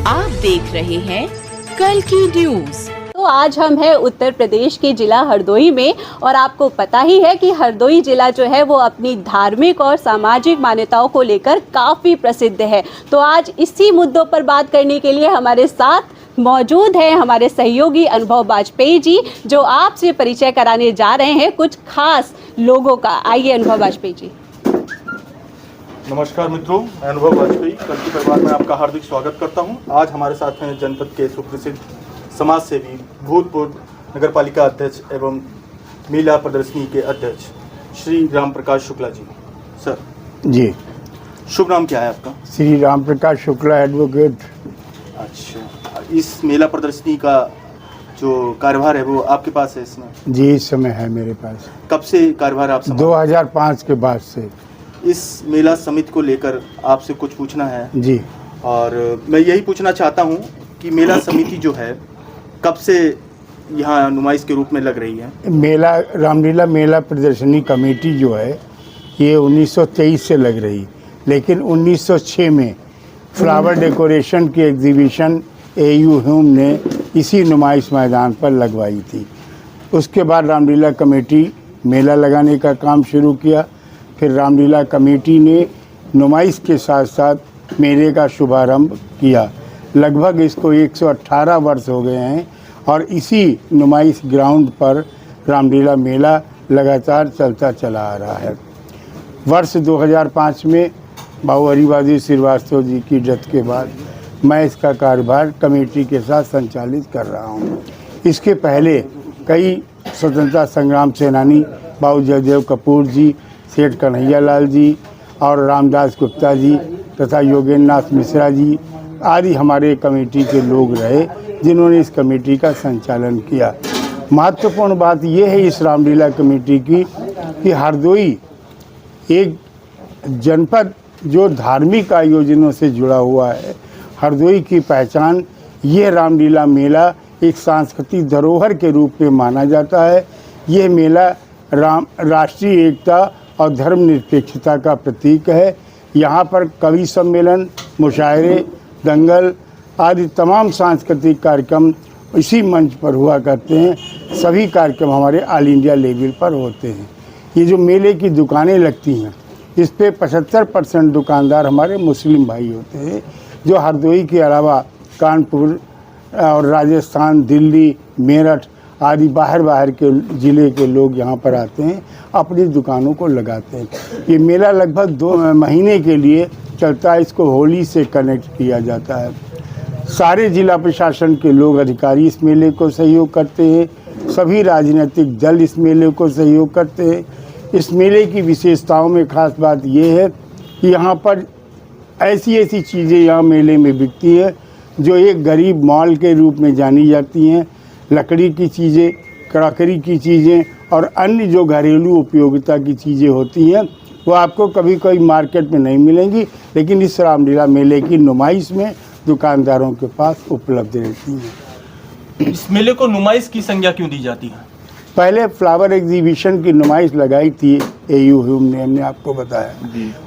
आप देख रहे हैं कल की न्यूज। तो आज हम हैं उत्तर प्रदेश के जिला हरदोई में और आपको पता ही है कि हरदोई जिला जो है वो अपनी धार्मिक और सामाजिक मान्यताओं को लेकर काफ़ी प्रसिद्ध है। तो आज इसी मुद्दों पर बात करने के लिए हमारे साथ मौजूद हैं हमारे सहयोगी अनुभव वाजपेयी जी, जो आपसे परिचय कराने जा रहे हैं कुछ खास लोगों का। आइए अनुभव वाजपेयी जी। नमस्कार मित्रों, मैं अनुभव वाजपेयी कल की परिवार में आपका हार्दिक स्वागत करता हूं। आज हमारे साथ हैं जनपद के सुप्रसिद्ध समाज सेवी, भूतपूर्व नगर पालिका अध्यक्ष एवं मेला प्रदर्शनी के अध्यक्ष श्री राम प्रकाश शुक्ला जी। सर जी, शुभ नाम क्या है आपका? श्री राम प्रकाश शुक्ला एडवोकेट। अच्छा, इस मेला प्रदर्शनी का जो कार्यभार है वो आपके पास है इसमें? जी, इस समय है मेरे पास। कब से कार्यभार आप संभाल? 2005 के बाद से। इस मेला समिति को लेकर आपसे कुछ पूछना है जी, और मैं यही पूछना चाहता हूं कि मेला समिति जो है कब से यहाँ नुमाइश के रूप में लग रही है? मेला रामलीला मेला प्रदर्शनी कमेटी जो है ये 1923 से लग रही, लेकिन 1906 में फ्लावर डेकोरेशन की एग्जीबिशन AU ह्यूम ने इसी नुमाइश मैदान पर लगवाई थी। उसके बाद रामलीला कमेटी मेला लगाने का काम शुरू किया। फिर रामलीला कमेटी ने नुमाइश के साथ साथ मेले का शुभारंभ किया। लगभग इसको 118 वर्ष हो गए हैं और इसी नुमाइश ग्राउंड पर रामलीला मेला लगातार चलता चला आ रहा है। वर्ष 2005 में बाबू हरिवादी श्रीवास्तव जी की डेथ के बाद मैं इसका कार्यभार कमेटी के साथ संचालित कर रहा हूँ। इसके पहले कई स्वतंत्रता संग्राम सेनानी बाबू जयदेव कपूर जी, सेठ कन्हैया लाल जी और रामदास गुप्ता जी तथा योगेंद्र नाथ मिश्रा जी आदि हमारे कमेटी के लोग रहे जिन्होंने इस कमेटी का संचालन किया। महत्वपूर्ण बात यह है इस रामलीला कमेटी की कि हरदोई एक जनपद जो धार्मिक आयोजनों से जुड़ा हुआ है। हरदोई की पहचान ये रामलीला मेला एक सांस्कृतिक धरोहर के रूप में माना जाता है। यह मेला राष्ट्रीय एकता और धर्मनिरपेक्षता का प्रतीक है। यहाँ पर कवि सम्मेलन, मुशायरे, दंगल आदि तमाम सांस्कृतिक कार्यक्रम इसी मंच पर हुआ करते हैं। सभी कार्यक्रम हमारे ऑल इंडिया लेवल पर होते हैं। ये जो मेले की दुकानें लगती हैं इस पे 75% दुकानदार हमारे मुस्लिम भाई होते हैं, जो हरदोई के अलावा कानपुर और राजस्थान, दिल्ली, मेरठ आदि बाहर के ज़िले के लोग यहाँ पर आते हैं, अपनी दुकानों को लगाते हैं। ये मेला लगभग 2 महीने के लिए चलता है। इसको होली से कनेक्ट किया जाता है। सारे जिला प्रशासन के लोग अधिकारी इस मेले को सहयोग करते हैं। सभी राजनीतिक दल इस मेले को सहयोग करते हैं। इस मेले की विशेषताओं में खास बात यह है कि यहाँ पर ऐसी चीज़ें यहाँ मेले में बिकती है जो एक गरीब मॉल के रूप में जानी जाती हैं। लकड़ी की चीज़ें, क्रॉकरी की चीज़ें और अन्य जो घरेलू उपयोगिता की चीज़ें होती हैं वो आपको कभी कोई मार्केट में नहीं मिलेंगी, लेकिन इस रामलीला मेले की नुमाइश में दुकानदारों के पास उपलब्ध रहती हैं। इस मेले को नुमाइश की संज्ञा क्यों दी जाती है? पहले फ्लावर एग्जीबिशन की नुमाइश लगाई थी AU ह्यूम ने, हमने आपको बताया।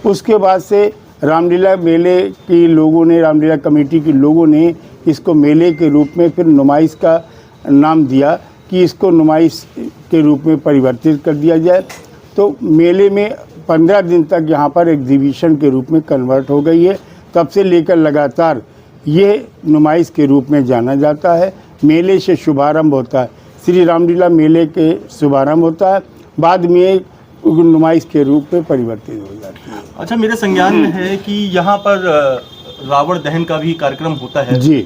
उसके बाद से रामलीला मेले के लोगों ने, रामलीला कमेटी के लोगों ने इसको मेले के रूप में फिर नुमाइश का नाम दिया कि इसको नुमाइश के रूप में परिवर्तित कर दिया जाए। तो मेले में 15 दिन तक यहाँ पर एग्जीबिशन के रूप में कन्वर्ट हो गई है। तब से लेकर लगातार ये नुमाइश के रूप में जाना जाता है। मेले से शुभारंभ होता है, श्री रामलीला मेले के शुभारंभ होता है, बाद में नुमाइश के रूप में परिवर्तित हो जाती है। अच्छा, मेरे संज्ञान में है कि यहाँ पर रावण दहन का भी कार्यक्रम होता है जी,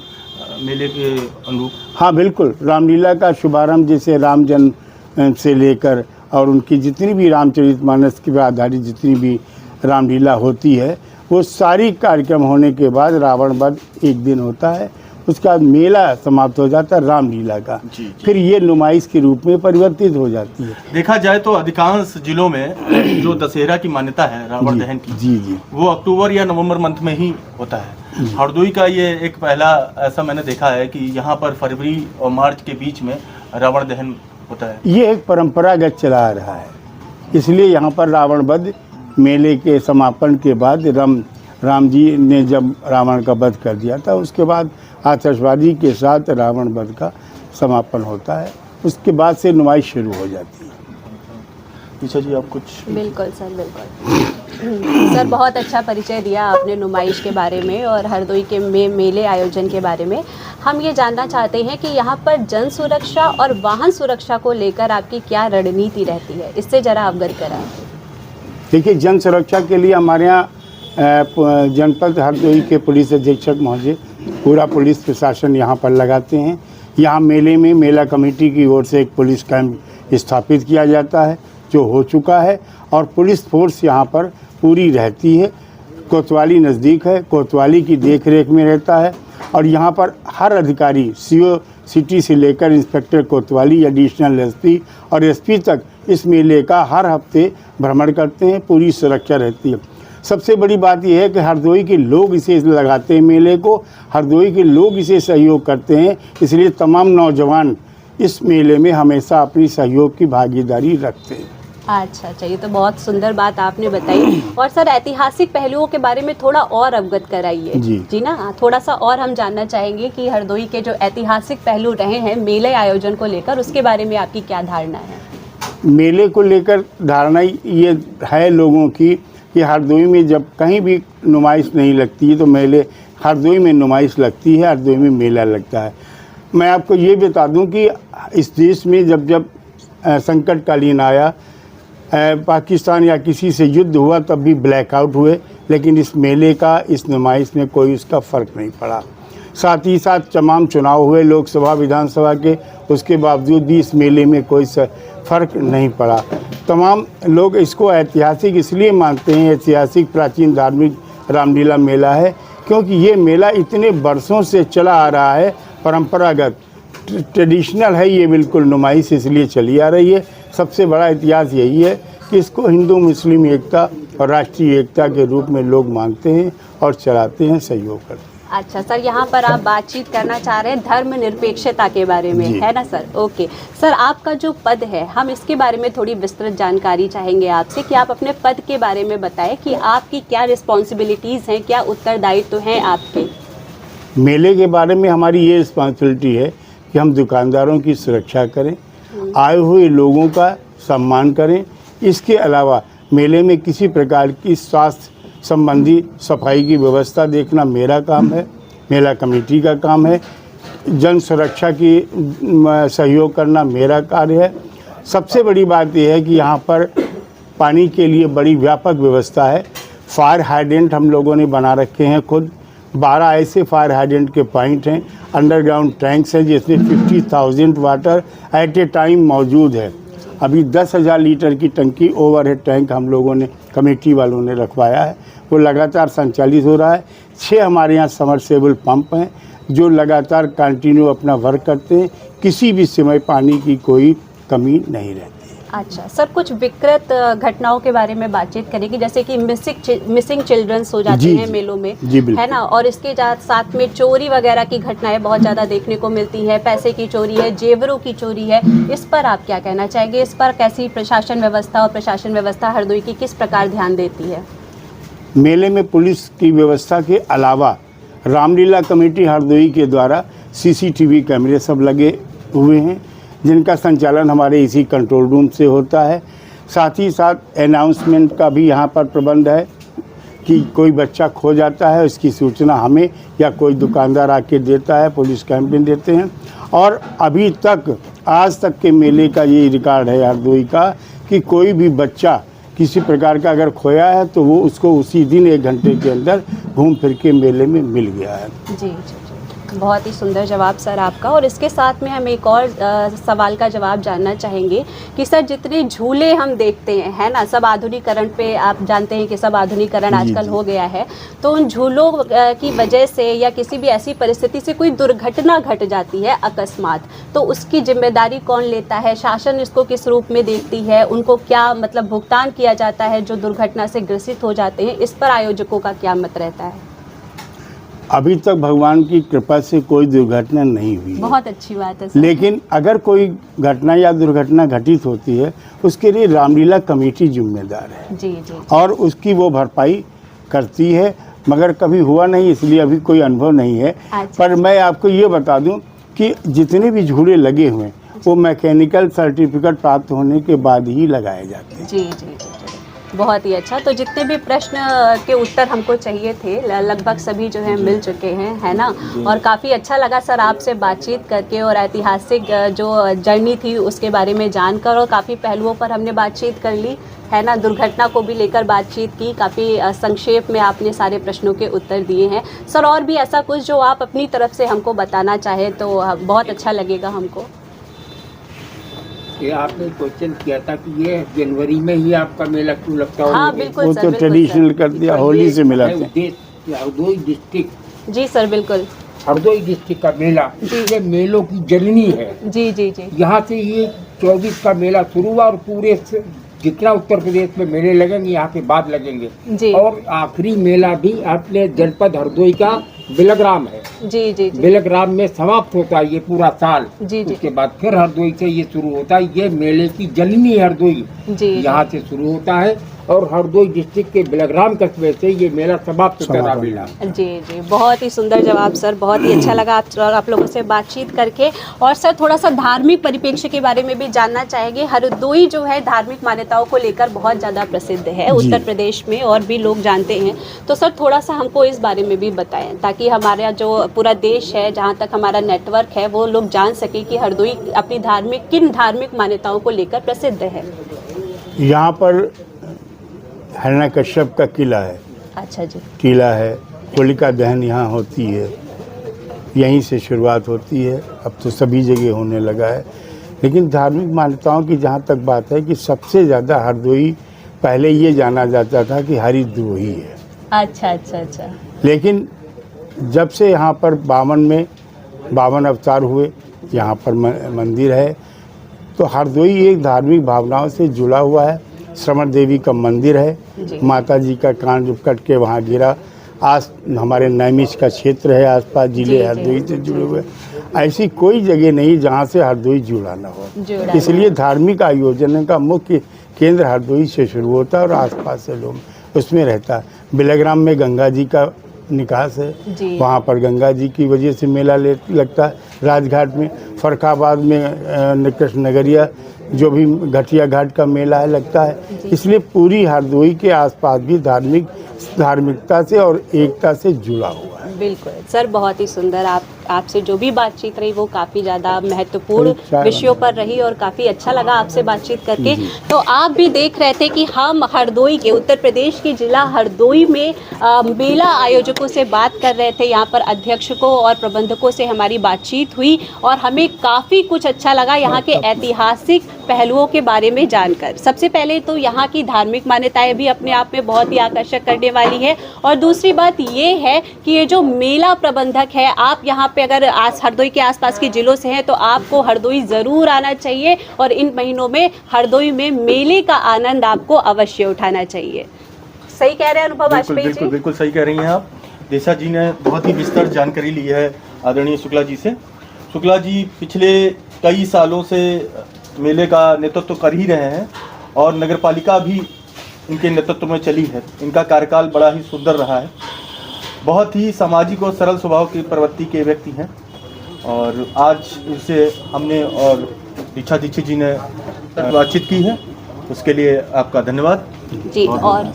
मेले के अनुरूप। हाँ बिल्कुल, रामलीला का शुभारंभ जैसे राम जन्म से लेकर और उनकी जितनी भी रामचरितमानस के आधारित जितनी भी रामलीला होती है वो सारी कार्यक्रम होने के बाद रावण वध एक दिन होता है। उसका बाद मेला समाप्त हो जाता है रामलीला का। फिर ये नुमाइश के रूप में परिवर्तित हो जाती है। देखा जाए तो अधिकांश जिलों में जो दशहरा की मान्यता है रावण दहन की, जी वो अक्टूबर या नवंबर मंथ में ही होता है। हरदोई का ये एक पहला ऐसा मैंने देखा है कि यहाँ पर फरवरी और मार्च के बीच में रावण दहन होता है। ये एक परंपरागत चला आ रहा है, इसलिए यहाँ पर रावण वध मेले के समापन के बाद राम जी ने जब रावण का वध कर दिया था, उसके बाद आतिशबाजी के साथ रावण वध का समापन होता है। उसके बाद से नुमाइश शुरू हो जाती है। ईशा जी आप कुछ? बिल्कुल सर, बिल्कुल। सर बहुत अच्छा परिचय दिया आपने नुमाइश के बारे में और हरदोई के मेले आयोजन के बारे में। हम ये जानना चाहते हैं कि यहाँ पर जन सुरक्षा और वाहन सुरक्षा को लेकर आपकी क्या रणनीति रहती है, इससे ज़रा अवगत कराएं। देखिए, जन सुरक्षा के लिए हमारे यहाँ जनपद हरदोई के पुलिस अधीक्षक महोदय पूरा पुलिस प्रशासन यहाँ पर लगाते हैं। यहाँ मेले में मेला कमेटी की ओर से एक पुलिस कैंप स्थापित किया जाता है जो हो चुका है, और पुलिस फोर्स यहाँ पर पूरी रहती है। कोतवाली नज़दीक है, कोतवाली की देखरेख में रहता है, और यहाँ पर हर अधिकारी सीओ सिटी से लेकर इंस्पेक्टर कोतवाली, एडिशनल एसपी और एसपी तक इस मेले का हर हफ्ते भ्रमण करते हैं। पूरी सुरक्षा रहती है। सबसे बड़ी बात यह है कि हरदोई के लोग इसे लगाते हैं मेले को, हरदोई के लोग इसे सहयोग करते हैं, इसलिए तमाम नौजवान इस मेले में हमेशा अपनी सहयोग की भागीदारी रखते हैं। अच्छा, ये तो बहुत सुंदर बात आपने बताई। और सर ऐतिहासिक पहलुओं के बारे में थोड़ा और अवगत कराइए। जी ना, थोड़ा सा और हम जानना चाहेंगे कि हरदोई के जो ऐतिहासिक पहलू रहे हैं मेले आयोजन को लेकर, उसके बारे में आपकी क्या धारणा है? मेले को लेकर धारणा ये है लोगों की कि हरदोई में जब कहीं भी नुमाइश नहीं लगती है तो मेले हरदोई में नुमाइश लगती है, हरदोई में मेला लगता है। मैं आपको ये बता दूं कि इस देश में जब संकटकालीन आया, पाकिस्तान या किसी से युद्ध हुआ, तब भी ब्लैकआउट हुए, लेकिन इस मेले का, इस नुमाइश में कोई उसका फ़र्क नहीं पड़ा। साथ ही साथ तमाम चुनाव हुए लोकसभा विधानसभा के, उसके बावजूद भी इस मेले में कोई फ़र्क नहीं पड़ा। तमाम लोग इसको ऐतिहासिक इसलिए मानते हैं, ऐतिहासिक प्राचीन धार्मिक रामलीला मेला है, क्योंकि ये मेला इतने वर्षों से चला आ रहा है, परंपरागत ट्रेडिशनल है ये बिल्कुल नुमाइश, इसलिए चली आ रही है। सबसे बड़ा इतिहास यही है कि इसको हिंदू मुस्लिम एकता और राष्ट्रीय एकता के रूप में लोग मानते हैं और चलाते हैं, सहयोग करते हैं। अच्छा सर, यहाँ पर आप बातचीत करना चाह रहे हैं धर्मनिरपेक्षता के बारे में, है ना सर? ओके सर, आपका जो पद है, हम इसके बारे में थोड़ी विस्तृत जानकारी चाहेंगे आपसे कि आप अपने पद के बारे में बताएं कि आपकी क्या रिस्पॉन्सिबिलिटीज़ हैं, क्या उत्तरदायित्व हैं आपके। मेले के बारे में हमारी ये रिस्पॉन्सिबिलिटी है कि हम दुकानदारों की सुरक्षा करें, आए हुए लोगों का सम्मान करें। इसके अलावा मेले में किसी प्रकार की स्वास्थ्य संबंधी सफाई की व्यवस्था देखना मेरा काम है, मेला कमेटी का काम है। जन सुरक्षा की सहयोग करना मेरा कार्य है। सबसे बड़ी बात यह है कि यहाँ पर पानी के लिए बड़ी व्यापक व्यवस्था है। फायर हाइडेंट हम लोगों ने बना रखे हैं खुद। 12 ऐसे फायर हाइडेंट के पॉइंट हैं, अंडरग्राउंड टैंक्स हैं जिसमें 50,000 वाटर एट ए टाइम मौजूद है। अभी 10,000 लीटर की टंकी ओवरहेड टैंक हम लोगों ने, कमेटी वालों ने रखवाया है, वो लगातार संचालित हो रहा है। 6 हमारे यहाँ समरसेबल पंप हैं जो लगातार कंटिन्यू अपना वर्क करते हैं। किसी भी समय पानी की कोई कमी नहीं रहती। अच्छा सर, कुछ विकृत घटनाओं के बारे में बातचीत करेंगे, जैसे कि मिसिंग चिल्ड्रंस हो जाते हैं मेलों में, है ना, और इसके साथ में चोरी वगैरह की घटनाएं बहुत ज़्यादा देखने को मिलती है। पैसे की चोरी है, जेवरों की चोरी है, इस पर आप क्या कहना चाहेंगे? इस पर कैसी प्रशासन व्यवस्था और प्रशासन व्यवस्था हरदोई की किस प्रकार ध्यान देती है? मेले में पुलिस की व्यवस्था के अलावा रामलीला कमेटी हरदोई के द्वारा CCTV कैमरे सब लगे हुए हैं जिनका संचालन हमारे इसी कंट्रोल रूम से होता है। साथ ही साथ अनाउंसमेंट का भी यहाँ पर प्रबंध है कि कोई बच्चा खो जाता है उसकी सूचना हमें या कोई दुकानदार आके देता है, पुलिस कैंपेन देते हैं। और अभी तक, आज तक के मेले का ये रिकॉर्ड है हरदोई का कि कोई भी बच्चा किसी प्रकार का अगर खोया है तो वो उसको उसी दिन 1 घंटे के अंदर घूम फिर के मेले में मिल गया है। जी, बहुत ही सुंदर जवाब सर आपका। और इसके साथ में हम एक और सवाल का जवाब जानना चाहेंगे कि सर जितने झूले हम देखते हैं, है ना, सब आधुनिकीकरण पे, आप जानते हैं कि सब आधुनिकीकरण आजकल हो गया है, तो उन झूलों की वजह से या किसी भी ऐसी परिस्थिति से कोई दुर्घटना घट जाती है अकस्मात, तो उसकी जिम्मेदारी कौन लेता है? शासन इसको किस रूप में देखती है? उनको क्या मतलब भुगतान किया जाता है जो दुर्घटना से ग्रसित हो जाते हैं? इस पर आयोजकों का क्या मत रहता है? अभी तक भगवान की कृपा से कोई दुर्घटना नहीं हुई, बहुत अच्छी बात है सर। लेकिन अगर कोई घटना या दुर्घटना घटित होती है उसके लिए रामलीला कमेटी जिम्मेदार है। जी। और उसकी वो भरपाई करती है। मगर कभी हुआ नहीं, इसलिए अभी कोई अनुभव नहीं है। अच्छा। पर मैं आपको ये बता दूं कि जितने भी झूले लगे हुए हैं वो मैकेनिकल सर्टिफिकेट प्राप्त होने के बाद ही लगाए जाते हैं। जी जी जी जी, बहुत ही अच्छा। तो जितने भी प्रश्न के उत्तर हमको चाहिए थे लगभग सभी जो है मिल चुके हैं, है ना। और काफ़ी अच्छा लगा सर आपसे बातचीत करके, और ऐतिहासिक जो जर्नी थी उसके बारे में जानकर, और काफ़ी पहलुओं पर हमने बातचीत कर ली, है ना। दुर्घटना को भी लेकर बातचीत की, काफ़ी संक्षेप में आपने सारे प्रश्नों के उत्तर दिए हैं सर। और भी ऐसा कुछ जो आप अपनी तरफ से हमको बताना चाहें तो बहुत अच्छा लगेगा हमको। ये आपने क्वेश्चन किया था कि ये जनवरी में ही आपका मेला क्यों लगता है? हाँ बिल्कुल वो सर, तो बिल्कुल ट्रेडिशनल सर। कर दिया, होली से मिलाते हैं। उद्देश्य हरदोई डिस्ट्रिक्ट, जी सर बिल्कुल। हरदोई डिस्ट्रिक्ट का मेला ये मेलों की जननी है। जी जी जी यहाँ से ये 24 का मेला शुरू हुआ और पूरे जितना उत्तर प्रदेश में मेले लगेंगे यहाँ के बाद लगेंगे जी। और आखिरी मेला भी अपने जनपद हरदोई का बिलग्राम है। जी जी जी बिलग्राम में समाप्त होता है ये पूरा साल। जी जी। उसके बाद फिर हरदोई से ये शुरू होता है। ये मेले की जननी हरदोई जी यहाँ से शुरू होता है और हरदोई डिस्ट्रिक्ट के बिलग्राम कस्बे से ये मेला समाप्त होता है मेला। जी जी, बहुत ही सुंदर जवाब सर, बहुत ही अच्छा लगा आप लोगों से बातचीत करके। और सर थोड़ा सा धार्मिक परिप्रेक्ष्य के बारे में भी जानना चाहेंगे। हरदोई जो है धार्मिक मान्यताओं को लेकर बहुत ज़्यादा प्रसिद्ध है उत्तर प्रदेश में, और भी लोग जानते हैं। तो सर थोड़ा सा हमको इस बारे में भी बताएं, ताकि हमारा जो पूरा देश है, जहाँ तक हमारा नेटवर्क है, वो लोग जान सके कि हरदोई अपनी किन धार्मिक मान्यताओं को लेकर प्रसिद्ध है। यहाँ पर हिरण्यकश्यप का किला है। अच्छा जी। किला है, होलिका दहन यहाँ होती है, यहीं से शुरुआत होती है। अब तो सभी जगह होने लगा है। लेकिन धार्मिक मान्यताओं की जहाँ तक बात है कि सबसे ज़्यादा हरदोई पहले ये जाना जाता था कि हरिद्रोही है। अच्छा अच्छा अच्छा। लेकिन जब से यहाँ पर 52 अवतार हुए, यहाँ पर मंदिर है, तो हरदोई एक धार्मिक भावनाओं से जुड़ा हुआ है। श्रवण देवी का मंदिर है, माता जी का कान जब कट के वहाँ गिरा। आज हमारे नैमिष का क्षेत्र है, आसपास जिले हरदोई से जुड़े हुए। ऐसी कोई जगह नहीं जहाँ से हरदोई जुड़ा ना हो। इसलिए धार्मिक आयोजन का मुख्य केंद्र हरदोई से शुरू होता है और आसपास से लोग उसमें रहता है। बिलग्राम में गंगा जी का निकास है, वहाँ पर गंगा जी की वजह से मेला लगता है। राजघाट में, फरखाबाद में कृष्ण नगरिया जो भी घटिया घाट का मेला है लगता है। इसलिए पूरी हरदोई के आसपास भी धार्मिकता से और एकता से जुड़ा हुआ है। बिल्कुल सर, बहुत ही सुंदर। आपसे जो भी बातचीत रही वो काफ़ी ज़्यादा महत्वपूर्ण विषयों पर रही, और काफ़ी अच्छा लगा आपसे बातचीत करके। तो आप भी देख रहे थे कि हम हरदोई के, उत्तर प्रदेश के जिला हरदोई में मेला आयोजकों से बात कर रहे थे। यहाँ पर अध्यक्षकों और प्रबंधकों से हमारी बातचीत हुई, और हमें काफ़ी कुछ अच्छा लगा यहाँ के ऐतिहासिक पहलुओं के बारे में जानकर। सबसे पहले तो यहाँ की धार्मिक मान्यताएं भी अपने आप में बहुत ही आकर्षक करने वाली है, और दूसरी बात ये है कि ये जो मेला प्रबंधक है, आप यहाँ पे अगर हरदोई के आसपास के जिलों से हैं तो आपको हरदोई ज़रूर आना चाहिए, और इन महीनों में हरदोई में मेले का आनंद आपको अवश्य उठाना चाहिए। सही कह रहे हैं अनुभव वाजपेयी जी? बिल्कुल सही कह रही हैं आप। देसा जी ने बहुत ही विस्तृत जानकारी ली है आदरणीय शुक्ला जी से। शुक्ला जी पिछले कई सालों से मेले का नेतृत्व कर ही रहे हैं, और नगर पालिका भी इनके नेतृत्व में चली है। इनका कार्यकाल बड़ा ही सुंदर रहा है। बहुत ही सामाजिक और सरल स्वभाव की प्रवृत्ति के व्यक्ति हैं, और आज इनसे हमने और दीक्षा दीक्षित जी ने बातचीत की है, उसके लिए आपका धन्यवाद जी। और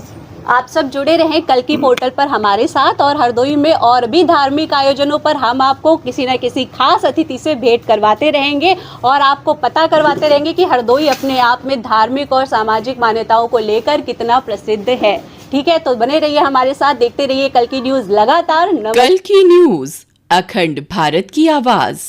आप सब जुड़े रहें कल की पोर्टल पर हमारे साथ, और हरदोई में और भी धार्मिक आयोजनों पर हम आपको किसी न किसी खास अतिथि से भेंट करवाते रहेंगे, और आपको पता करवाते रहेंगे कि हरदोई अपने आप में धार्मिक और सामाजिक मान्यताओं को लेकर कितना प्रसिद्ध है। ठीक है, तो बने रहिए हमारे साथ, देखते रहिए कल की न्यूज़ लगातार। कल की न्यूज़, अखंड भारत की आवाज़।